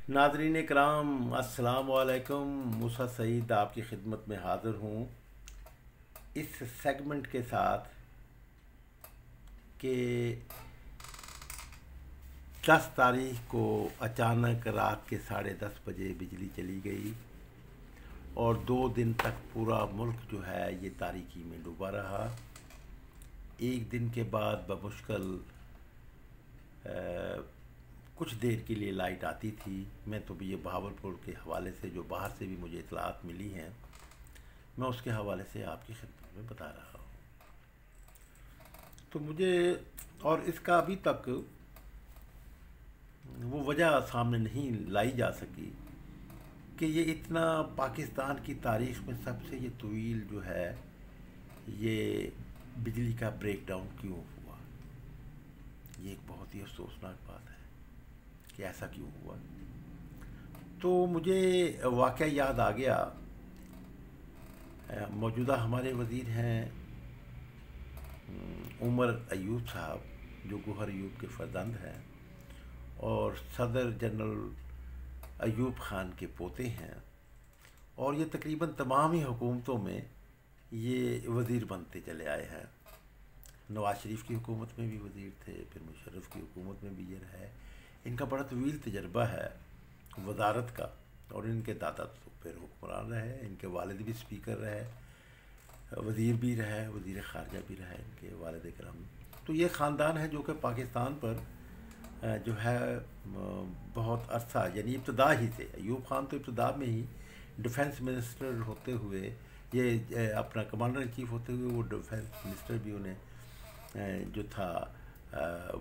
ناظرین کرام السلام علیکم۔ موسیٰ سعید آپ کی خدمت میں حاضر ہوں اس سیگمنٹ کے ساتھ کہ 10 تاریخ کو اچانک رات کے 10:30 بجے بجلی چلی گئی اور 2 دن تک پورا ملک جو ہے یہ تاریکی میں ڈوبا رہا۔ ایک دن کے بعد بمشکل کچھ دیر کے لیے لائٹ آتی تھی۔ میں تو بھی یہ بہاولپور کے حوالے سے جو باہر سے بھی مجھے اطلاعات ملی ہیں میں اس کے حوالے سے آپ کی خدمت میں بتا رہا ہوں۔ تو مجھے اور اس کا ابھی تک وہ وجہ سامنے نہیں لائی جا سکی کہ یہ اتنا پاکستان کی تاریخ میں سب سے یہ طویل جو ہے یہ بجلی کا بریک ڈاؤن کیوں ہوا۔ یہ ایک بہت ہی افسوسناک بات ہے کہ ایسا کیوں ہوا۔ تو مجھے واقعہ یاد آ گیا۔ موجودہ ہمارے وزیر ہیں عمر ایوب صاحب جو گوہر ایوب کے فرزند ہیں اور صدر جنرل ایوب خان کے پوتے ہیں، اور یہ تقریباً تمام ہی حکومتوں میں یہ وزیر بنتے چلے آئے ہیں۔ نواز شریف کی حکومت میں بھی وزیر تھے، پھر مشرف کی حکومت میں بھی یہ رہے۔ ان کا بڑا طویل تجربہ ہے وزارت کا، اور ان کے دادا تو پھر حکمران رہے، ان کے والد بھی اسپیکر رہے، وزیر بھی رہے، وزیر خارجہ بھی رہے ان کے والد کرام۔ تو یہ خاندان ہے جو کہ پاکستان پر جو ہے بہت عرصہ یعنی ابتدا ہی سے، ایوب خان تو ابتدا میں ہی ڈیفنس منسٹر ہوتے ہوئے، یہ اپنا کمانڈر ان چیف ہوتے ہوئے وہ ڈیفنس منسٹر بھی انہیں جو تھا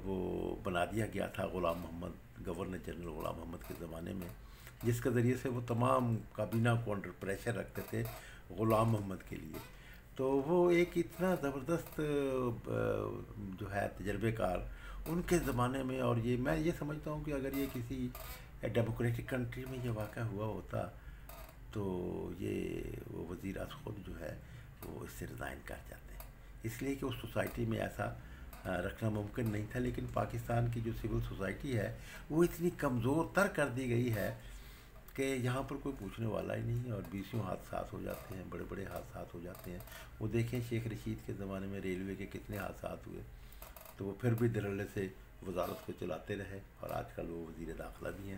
وہ بنا دیا گیا تھا غلام محمد، گورنر جنرل غلام محمد کے زمانے میں، جس کے ذریعے سے وہ تمام کابینہ کو انڈر پریشر رکھتے تھے غلام محمد کے لیے۔ تو وہ ایک اتنا زبردست جو ہے تجربے کار ان کے زمانے میں، اور یہ میں یہ سمجھتا ہوں کہ اگر یہ کسی ڈیموکریٹک کنٹری میں یہ واقعہ ہوا ہوتا تو یہ وہ وزیر از خود جو ہے وہ اس سے ریزائن کر جاتے ہیں، اس لیے کہ اس سوسائٹی میں ایسا رکھنا ممکن نہیں تھا۔ لیکن پاکستان کی جو سول سوسائٹی ہے وہ اتنی کمزور تر کر دی گئی ہے کہ یہاں پر کوئی پوچھنے والا ہی نہیں، اور بیسیوں حادثات ہو جاتے ہیں، بڑے بڑے حادثات ہو جاتے ہیں۔ وہ دیکھیں شیخ رشید کے زمانے میں ریلوے کے کتنے حادثات ہوئے، تو وہ پھر بھی دھڑلے سے وزارت کو چلاتے رہے، اور آج کل وہ وزیر داخلہ بھی ہیں۔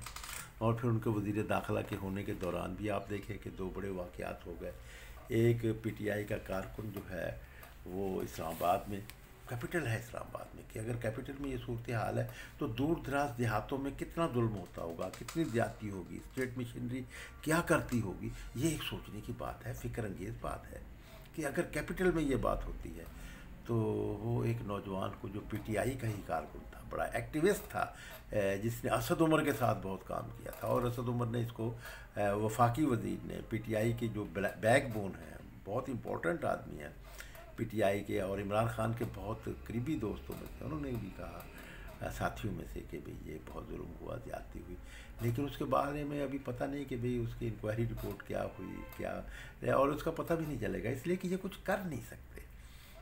اور پھر ان کے وزیر داخلہ کے ہونے کے دوران بھی آپ دیکھیں کہ 2 بڑے واقعات ہو گئے۔ ایک پی ٹی آئی کا کارکن جو ہے وہ اسلام آباد میں، کیپٹل ہے اسلام آباد میں، کہ اگر کیپٹل میں یہ صورتحال ہے تو دور دراز دیہاتوں میں کتنا ظلم ہوتا ہوگا، کتنی زیادتی ہوگی، اسٹیٹ مشینری کیا کرتی ہوگی۔ یہ ایک سوچنے کی بات ہے، فکر انگیز بات ہے کہ اگر کیپٹل میں یہ بات ہوتی ہے تو وہ ایک نوجوان کو جو پی ٹی آئی کا ہی کارکن تھا، بڑا ایکٹیوسٹ تھا، جس نے اسد عمر کے ساتھ بہت کام کیا تھا، اور اسد عمر نے اس کو وفاقی وزیر نے پی ٹی آئی کے جو بیک بون ہیں، بہت امپورٹنٹ آدمی ہیں پی ٹی آئی کے، اور عمران خان کے بہت قریبی دوستوں میں سے، انہوں نے بھی کہا ساتھیوں میں سے کہ بھئی یہ بہت ظلم ہوا، زیادتی ہوئی، لیکن اس کے بارے میں ابھی پتہ نہیں کہ بھئی اس کی انکوائری رپورٹ کیا ہوئی، کیا، اور اس کا پتہ بھی نہیں چلے گا، اس لیے کہ یہ کچھ کر نہیں سکتے،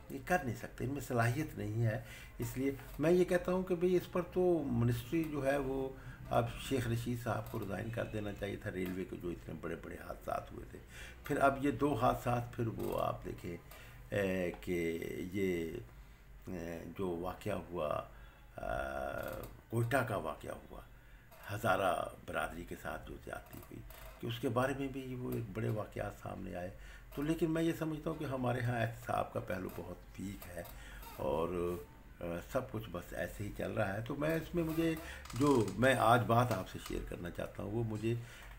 یہ کر نہیں سکتے، ان میں صلاحیت نہیں ہے۔ اس لیے میں یہ کہتا ہوں کہ بھئی اس پر تو منسٹری جو ہے وہ اب شیخ رشید صاحب کو ریزائن کر دینا چاہیے تھا، ریلوے کے جو اتنے بڑے بڑے حادثات ہوئے تھے۔ پھر اب یہ 2 حادثات پھر وہ آپ دیکھیں کہ یہ جو واقعہ ہوا، کوئٹہ کا واقعہ ہوا، ہزارہ برادری کے ساتھ جو زیادتی ہوئی، کہ اس کے بارے میں بھی وہ ایک بڑے واقعات سامنے آئے۔ تو لیکن میں یہ سمجھتا ہوں کہ ہمارے ہاں احتساب کا پہلو بہت ویک ہے، اور سب کچھ بس ایسے ہی چل رہا ہے۔ تو میں اس میں مجھے جو میں آج بات آپ سے شیئر کرنا چاہتا ہوں وہ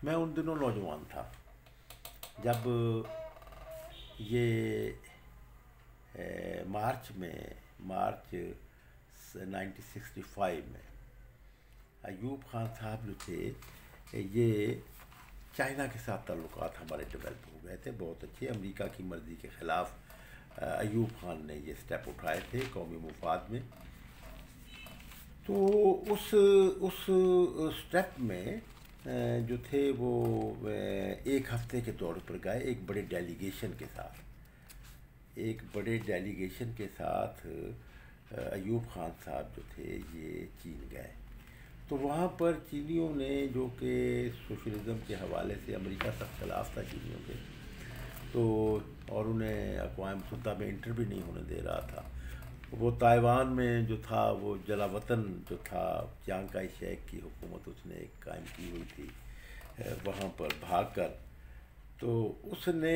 میں ان دنوں نوجوان تھا جب یہ مارچ 1965 میں ایوب خان صاحب جو تھے یہ چائنا کے ساتھ تعلقات ہمارے ڈیولپ ہو گئے تھے بہت اچھے، امریکہ کی مرضی کے خلاف ایوب خان نے یہ سٹیپ اٹھائے تھے قومی مفاد میں۔ تو اس سٹیپ میں جو تھے وہ 1 ہفتے کے دور پر گئے ایک بڑے ڈیلیگیشن کے ساتھ ایوب خان صاحب جو تھے یہ چین گئے، تو وہاں پر چینیوں نے، جو کہ سوشلزم کے حوالے سے امریکہ سخت خلاف تھا چینیوں کے، تو اور انہیں اقوام متحدہ میں انٹر بھی نہیں ہونے دے رہا تھا، وہ تائیوان میں جو تھا وہ جلا وطن جو تھا، چیانگ کائی شیک کی حکومت اس نے ایک قائم کی ہوئی تھی وہاں پر بھاگ کر، تو اس نے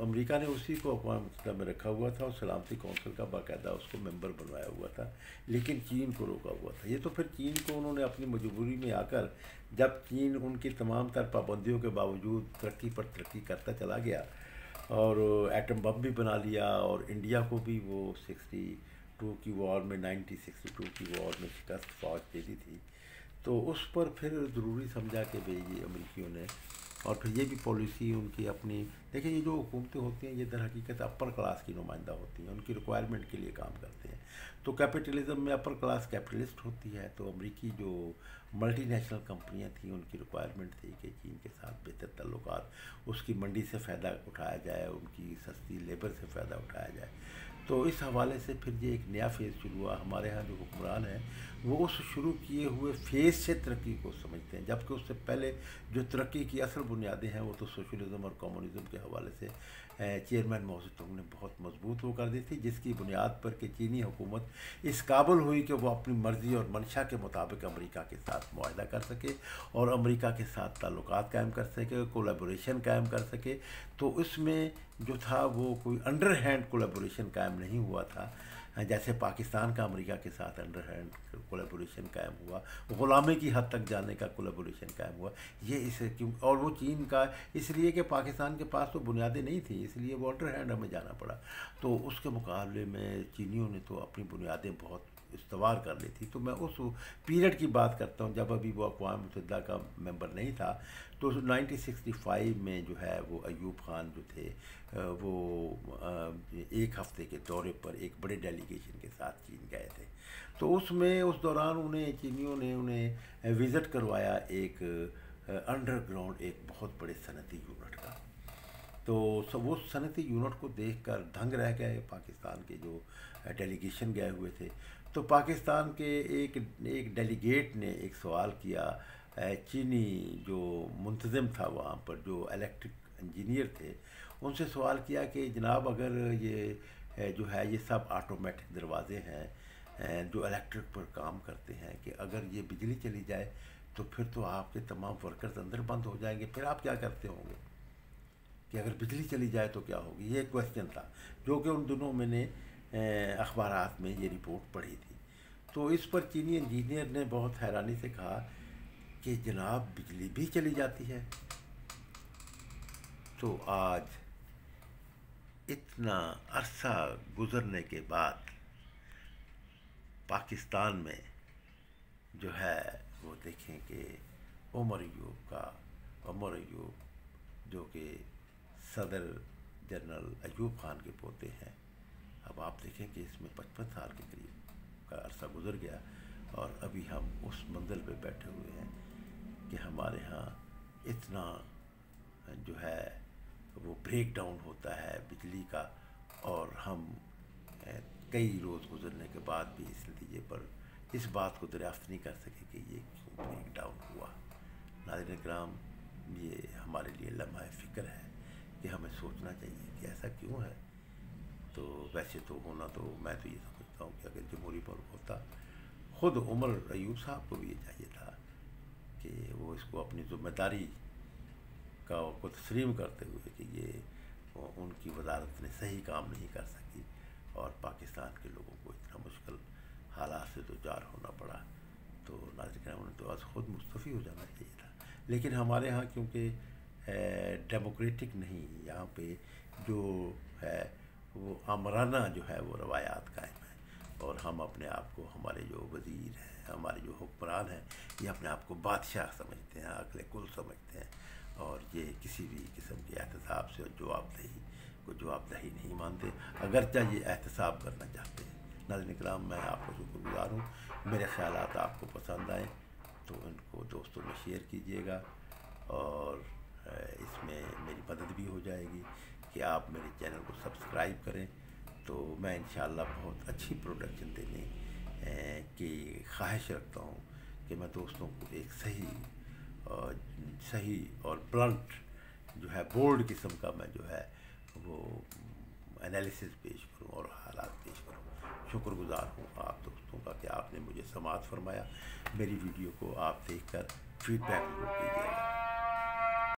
امریکہ نے اسی کو اقوام متحدہ میں رکھا ہوا تھا اور سلامتی کونسل کا باقاعدہ اس کو ممبر بنوایا ہوا تھا، لیکن چین کو روکا ہوا تھا۔ یہ تو پھر چین کو انہوں نے اپنی مجبوری میں آ کر، جب چین ان کی تمام تر پابندیوں کے باوجود ترقی پر ترقی کرتا چلا گیا اور ایٹم بم بھی بنا لیا، اور انڈیا کو بھی وہ 62 کی وار میں 1962 کی وار میں شکست فوج دے دی تھی، تو اس پر پھر ضروری سمجھا کہ بھئی یہ امریکیوں نے، اور پھر یہ بھی پالیسی ان کی اپنی، دیکھیں یہ جو حکومتیں ہوتی ہیں یہ در حقیقت اپر کلاس کی نمائندہ ہوتی ہیں، ان کی ریکوائرمنٹ کے لیے کام کرتے ہیں، تو کیپٹلزم میں اپر کلاس کیپٹلسٹ ہوتی ہے، تو امریکی جو ملٹی نیشنل کمپنیاں تھیں ان کی ریکوائرمنٹ تھی کہ چین کے ساتھ بہتر تعلقات، اس کی منڈی سے فائدہ اٹھایا جائے، ان کی سستی لیبر سے فائدہ اٹھایا جائے، تو اس حوالے سے پھر یہ ایک نیا فیز شروع ہوا۔ ہمارے ہاں جو حکمران ہیں وہ اس شروع کیے ہوئے فیز سے ترقی کو سمجھتے ہیں، جبکہ اس سے پہلے جو ترقی کی اصل بنیادیں ہیں وہ تو سوشلزم اور کمیونزم کے حوالے سے چیئرمین ماؤ زے تونگ نے بہت مضبوط وہ کر دی تھی، جس کی بنیاد پر کہ چینی حکومت اس قابل ہوئی کہ وہ اپنی مرضی اور منشا کے مطابق امریکہ کے ساتھ معاہدہ کر سکے اور امریکہ کے ساتھ تعلقات قائم کر سکے، کولیبوریشن قائم کر سکے، تو اس میں جو تھا وہ کوئی انڈر ہینڈ کولیبوریشن قائم نہیں ہوا تھا، جیسے پاکستان کا امریکہ کے ساتھ انڈر ہینڈ کولیبوریشن قائم ہوا، غلامی کی حد تک جانے کا کولیبوریشن قائم ہوا، یہ اسے کیوں، اور وہ چین کا اس لیے کہ پاکستان کے پاس تو بنیادیں نہیں تھیں، اس لیے وہ انڈر ہینڈ ہمیں جانا پڑا، تو اس کے مقابلے میں چینیوں نے تو اپنی بنیادیں بہت استوار کر لی تھی۔ تو میں اس پیریڈ کی بات کرتا ہوں جب ابھی وہ اقوام متحدہ کا ممبر نہیں تھا، تو 1965 میں جو ہے وہ ایوب خان جو تھے وہ ایک ہفتے کے دورے پر ایک بڑے ڈیلیگیشن کے ساتھ چین گئے تھے، تو اس میں اس دوران انہیں چینیوں نے انہیں وزٹ کروایا ایک انڈر گراؤنڈ ایک بہت بڑے صنعتی یونٹ کا، تو وہ صنعتی یونٹ کو دیکھ کر دھنگ رہ گئے پاکستان کے جو ڈیلیگیشن گئے ہوئے تھے، تو پاکستان کے ایک ڈیلیگیٹ نے ایک سوال کیا، چینی جو منتظم تھا وہاں پر، جو الیکٹرک انجینئر تھے، ان سے سوال کیا کہ جناب اگر یہ جو ہے یہ سب آٹومیٹک دروازے ہیں جو الیکٹرک پر کام کرتے ہیں، کہ اگر یہ بجلی چلی جائے تو پھر تو آپ کے تمام ورکرز اندر بند ہو جائیں گے، پھر آپ کیا کرتے ہوں گے، کہ اگر بجلی چلی جائے تو کیا ہوگی، یہ ایک کویسچن تھا جو کہ ان دنوں میں نے اخبارات میں یہ رپورٹ پڑھی تھی، تو اس پر چینی انجینئر نے بہت حیرانی سے کہا کہ جناب بجلی بھی چلی جاتی ہے، تو آج اتنا عرصہ گزرنے کے بعد پاکستان میں جو ہے وہ دیکھیں کہ عمر ایوب جو کہ صدر جنرل ایوب خان کے پوتے ہیں، اب آپ دیکھیں کہ اس میں 55 سال کے قریب کا عرصہ گزر گیا اور ابھی ہم اس منزل پہ بیٹھے ہوئے ہیں کہ ہمارے ہاں اتنا جو ہے وہ بریک ڈاؤن ہوتا ہے بجلی کا، اور ہم کئی روز گزرنے کے بعد بھی اس نتیجے پر اس بات کو دریافت نہیں کر سکے کہ یہ کیوں بریک ڈاؤن ہوا۔ ناظرین کرام، یہ ہمارے لیے لمحہ فکر ہے کہ ہمیں سوچنا چاہیے کہ ایسا کیوں ہے۔ تو ویسے تو ہونا تو میں تو یہ سمجھتا ہوں کہ اگر جمہوری ملک ہوتا، خود عمر ایوب صاحب کو بھی یہ چاہیے تھا کہ وہ اس کو اپنی ذمہ داری کا کو تسلیم کرتے ہوئے کہ یہ ان کی وزارت نے صحیح کام نہیں کر سکی اور پاکستان کے لوگوں کو اتنا مشکل حالات سے دوچار ہونا پڑا، تو ناظرین کرام انہیں تو آج خود مستعفی ہو جانا چاہیے تھا، لیکن ہمارے ہاں کیونکہ ڈیموکریٹک نہیں، یہاں پہ جو ہے وہ آمرانہ جو ہے وہ روایات قائم ہیں، اور ہم اپنے آپ کو، ہمارے جو وزیر ہیں، ہمارے جو حکمران ہیں، یہ اپنے آپ کو بادشاہ سمجھتے ہیں، عقل کل سمجھتے ہیں، اور یہ کسی بھی قسم کے احتساب سے جواب دہی نہیں مانتے، اگرچہ یہ احتساب کرنا چاہتے ہیں۔ ناظرین کرام، میں آپ کا شکر گزار ہوں، میرے خیالات آپ کو پسند آئیں تو ان کو دوستوں میں شیئر کیجیے گا، اور اس میں میری مدد بھی ہو جائے گی کہ آپ میرے چینل کو سبسکرائب کریں، تو میں انشاءاللہ بہت اچھی پروڈکشن دینے کی خواہش رکھتا ہوں کہ میں دوستوں کو ایک صحیح اور بلنٹ جو ہے بولڈ قسم کا میں جو ہے وہ انالیسس پیش کروں اور حالات پیش کروں۔ شکر گزار ہوں آپ دوستوں کا کہ آپ نے مجھے سماعت فرمایا۔ میری ویڈیو کو آپ دیکھ کر فیڈ بیک ضرور کیجیے گا۔